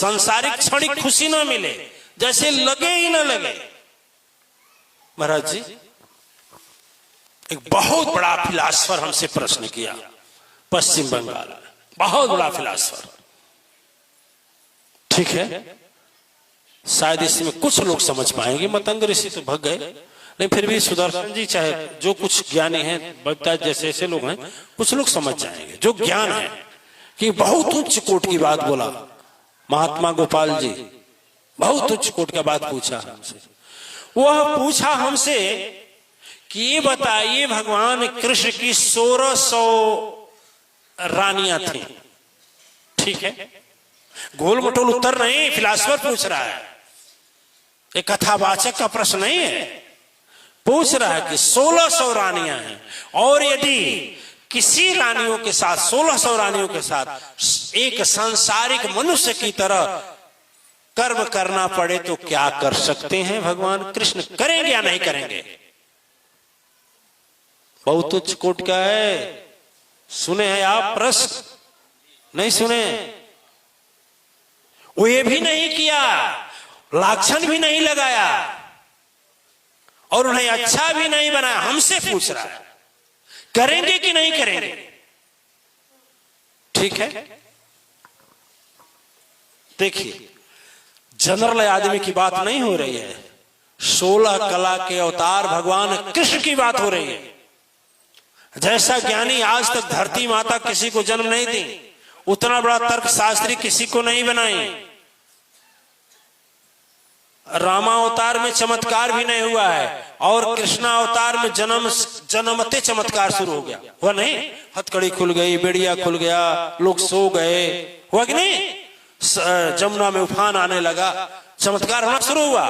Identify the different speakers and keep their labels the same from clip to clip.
Speaker 1: संसारिक क्षणिक खुशी ना मिले, जैसे लगे ही ना लगे। महाराज जी, एक बहुत बड़ा फिलासफर हमसे प्रश्न किया, पश्चिम बंगाल में, बहुत बड़ा फिलासफर। ठीक है, शायद इसमें कुछ लोग समझ पाएंगे, मतंग ऋषि तो भग गए, नहीं फिर भी सुदर्शन जी चाहे जो कुछ ज्ञानी हैं, बता जैसे ऐसे लोग हैं, कुछ लोग समझ जाएंगे जो ज्ञान है, कि बहुत उच्च कोट की बात बोला महात्मा गोपाल जी, बहुत उच्च कोट का बात पूछा हमसे। वह पूछा हमसे कि ये बताइए भगवान कृष्ण की 1600 रानियां थी, ठीक है, गोल मटोल उत्तर नहीं, फिलासफर पूछ रहा है, एक कथावाचक का प्रश्न नहीं है, पूछ रहा है कि 1600 रानियां हैं, और यदि किसी रानियों के साथ 1600 रानियों के साथ एक सांसारिक मनुष्य की तरह कर्म करना पड़े तो क्या कर सकते हैं भगवान कृष्ण, करेंगे या नहीं करेंगे? बहुत उच्च कोट का है, सुने हैं आप प्रश्न? नहीं सुने? वो ये भी नहीं किया, लाक्षण भी नहीं लगाया, और उन्हें अच्छा भी नहीं बनाया, हमसे पूछ रहा है करेंगे कि नहीं करेंगे। ठीक है, देखिए जनरल आदमी की बात नहीं हो रही है, 16 कला के अवतार भगवान कृष्ण की बात हो रही है। जैसा ज्ञानी आज तक धरती माता किसी को जन्म नहीं दी, उतना बड़ा तर्क शास्त्री किसी को नहीं बनाई, रामावतार में चमत्कार भी नहीं हुआ है, और कृष्णावतार में जन्मते चमत्कार शुरू हो गया, हुआ नहीं? हथकड़ी खुल गई, बेड़िया खुल गया, लोग सो गए, हुआ कि नहीं? जमुना में उफान आने लगा, चमत्कार होना शुरू हुआ,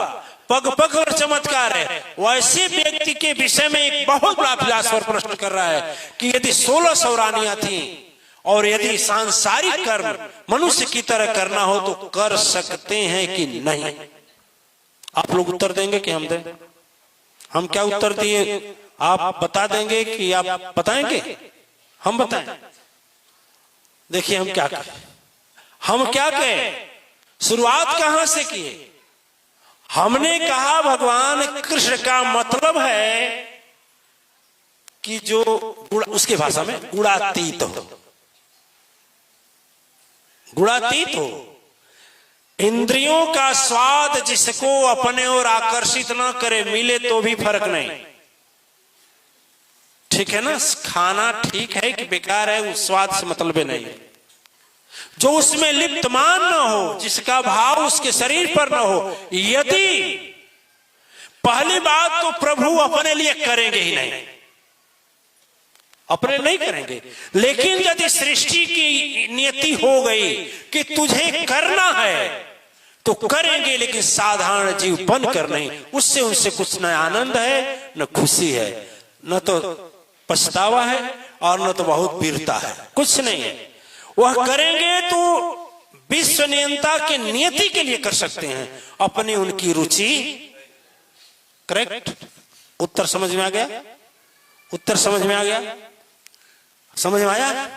Speaker 1: पग पग और चमत्कार है। वैसे व्यक्ति के विषय में एक बहुत बड़ा फिलासफर प्रश्न कर रहा है कि यदि 1600 रानियां थी, और यदि सांसारिक कर्म मनुष्य की तरह करना हो तो कर सकते हैं कि नहीं? आप लोग उत्तर देंगे कि हम दें? हम क्या उत्तर दिए, आप बता देंगे कि आप बताएंगे? हम बताएं। देखिए हम क्या कहें, हम क्या कहें, शुरुआत कहां से किए? हमने कहा भगवान कृष्ण का मतलब है कि जो उसके भाषा में गुणातीत हो, गुणातीत हो, इंद्रियों का स्वाद जिसको अपने ओर आकर्षित ना करे, मिले तो भी फर्क नहीं। ठीक है ना, खाना ठीक है कि बेकार है, उस स्वाद से मतलब नहीं है। जो उसमें लिप्तमान न हो, जिसका भाव उसके शरीर पर न हो, यदि पहली बात तो प्रभु अपने लिए करेंगे ही नहीं, अपने नहीं करेंगे। लेकिन यदि सृष्टि की नियति हो गई कि तुझे करना है तो करेंगे, लेकिन साधारण जीव बनकर नहीं। उससे उनसे कुछ न आनंद है, न खुशी है, न तो पछतावा है, और न तो बहुत वीरता है, कुछ नहीं है। वह करेंगे तो विश्व नियंता के नियति के लिए कर सकते हैं, अपनी उनकी रुचि। करेक्ट? उत्तर समझ में आ गया? उत्तर समझ में आ गया? समझ में आया?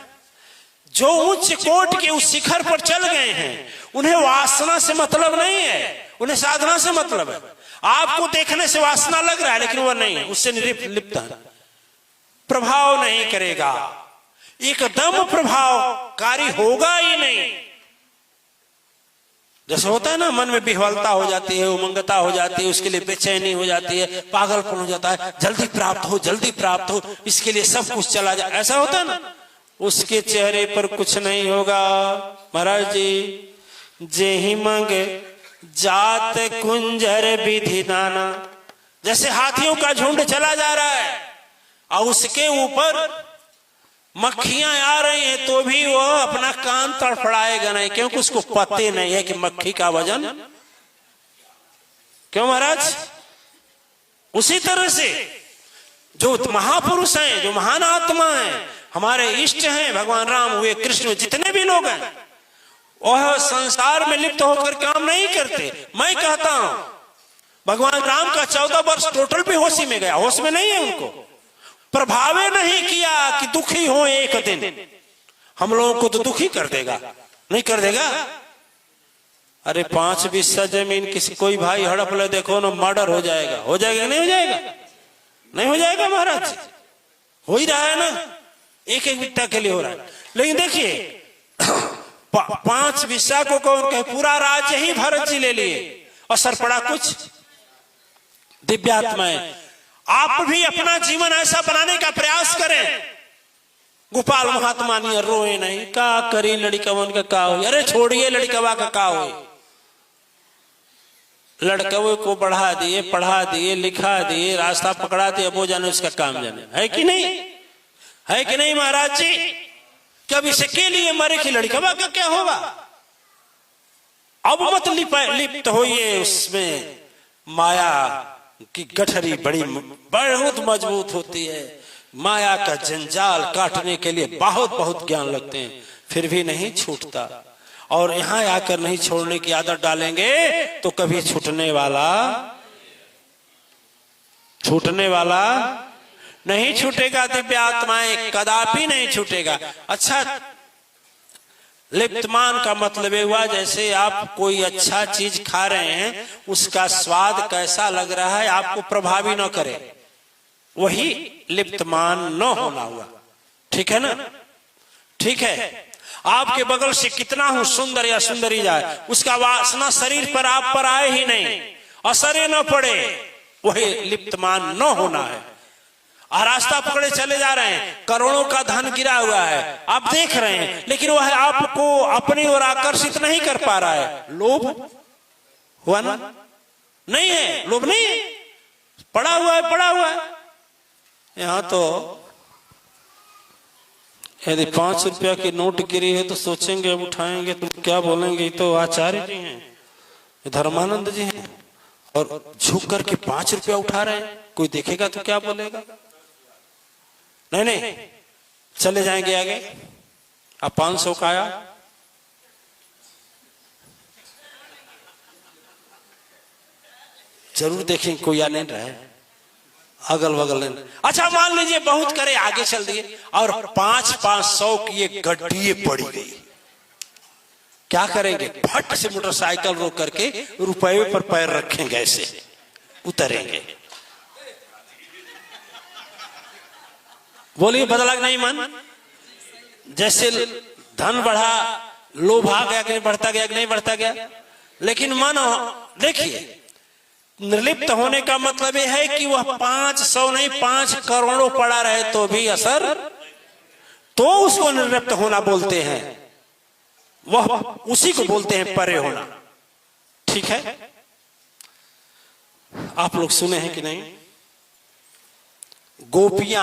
Speaker 1: जो उच्च कोट के उस शिखर पर चल गए हैं, उन्हें वासना से मतलब नहीं है, उन्हें साधना से मतलब है। आपको देखने से वासना लग रहा है, लेकिन वह नहीं है, उससे लिप्त है, प्रभाव नहीं करेगा, एकदम प्रभावकारी होगा ही नहीं। जैसे होता है ना, मन में विह्वलता हो जाती है, उमंगता हो जाती है, उसके लिए बेचैनी हो जाती है, पागलपन हो जाता है, जल्दी प्राप्त हो, जल्दी प्राप्त हो, इसके लिए सब कुछ चला जाए, ऐसा होता है ना। उसके चेहरे पर कुछ नहीं होगा। महाराज जी, जेहि मंग जात कुंजर विधि दाना, जैसे हाथियों का झुंड चला जा रहा है और उसके ऊपर मक्खियां आ रही हैं, तो भी वो अपना कान तड़फड़ाएगा नहीं, क्योंकि उसको पता नहीं है कि मक्खी का वजन। क्यों महाराज? उसी तरह से जो महापुरुष हैं, जो महान आत्मा हैं, हमारे इष्ट हैं, भगवान राम हुए, कृष्ण, जितने भी लोग हैं, वह संसार में लिप्त होकर काम नहीं करते। मैं कहता हूं भगवान राम का 14 वर्ष टोटल भी होशी में गया, होश में नहीं है, उनको प्रभावे नहीं किया कि दुखी हो एक दिन। हम लोगों को तो दुखी कर देगा, नहीं कर देगा? अरे 5 बिस्सा जमीन किसी कोई भाई हड़प ले, देखो ना मर्डर हो जाएगा। हो जाएगा नहीं हो जाएगा? नहीं हो जाएगा महाराज, हो ही रहा है ना, एक एक बिट्टा के लिए हो रहा है। लेकिन देखिए 5 बिस्सा को कौन कहे, पूरा राज्य ही भरत जी ले लिए, असर पड़ा कुछ? दिव्यात्माएं, आप भी अपना जीवन ऐसा बनाने का प्रयास करें। गोपाल महात्मा नहीं रोए नहीं, का करी लड़कवन का का हो, अरे छोड़िए लड़कवा का हो, लड़कवे को बढ़ा दिए, पढ़ा दिए, लिखा दिए, रास्ता पकड़ा दिए, वो जाने उसका काम जाने। है कि नहीं? है कि नहीं महाराज जी? कब इसके लिए मरे कि लड़कवा का क्या होगा? अब मत लिप्त होइए उसमें, माया की गठरी बड़ी बहुत मजबूत होती है। माया का जंजाल काटने के लिए बहुत बहुत ज्ञान लगते हैं, फिर भी नहीं छूटता। और यहां आकर नहीं छोड़ने की आदत डालेंगे तो कभी छूटने वाला नहीं छूटेगा। दिव्य आत्माएं कदापि नहीं छूटेगा। अच्छा, लिप्तमान का मतलब हुआ जैसे आप कोई अच्छा चीज खा रहे हैं, उसका स्वाद कैसा लग रहा है आपको प्रभावी न करे, वही लिप्तमान न होना हुआ। ठीक है ना? ठीक है। आपके बगल से कितना हूं सुंदर या सुंदरी जाए, उसका वासना शरीर पर आप पर आए ही नहीं, असर न पड़े, वही लिप्तमान न होना है। रास्ता पकड़े चले जा रहे हैं, करोड़ों का धन गिरा हुआ है, आप देख रहे हैं, लेकिन वह आपको अपनी ओर आकर्षित नहीं कर पा रहा है। लोभ हुआ ना? नहीं है, लोभ नहीं है, पड़ा हुआ है। यहां तो यदि 5 रुपया की नोट गिरी है तो सोचेंगे अब उठाएंगे तो क्या बोलेंगे, तो आचार्य जी हैं, धर्मानंद जी हैं, और झुक करके 5 रुपया उठा रहे हैं, कोई देखेगा तो क्या बोलेगा? नहीं, चले जाएंगे आगे। अब 500 का आया, जरूर देखेंगे कोई या नहीं रहे, अगल बगल नहीं। अच्छा मान लीजिए बहुत करे, आगे चल दिए और 500 की एक गड्डी पड़ी गई, क्या करेंगे? फट से मोटरसाइकिल रोक करके रुपये पर पैर रखेंगे, ऐसे उतरेंगे। बोलिए बदला नहीं मन? जैसे धन बढ़ा, लोभ आ गया कि नहीं बढ़ता गया कि नहीं बढ़ता गया? लेकिन मन देखिए, निर्लिप्त होने का मतलब यह है कि वह 500 नहीं 5 करोड़ों पड़ा रहे तो भी असर, तो उसको निर्लिप्त होना बोलते हैं, वह उसी को बोलते हैं परे होना। ठीक है? आप लोग सुने हैं कि नहीं? गोपियां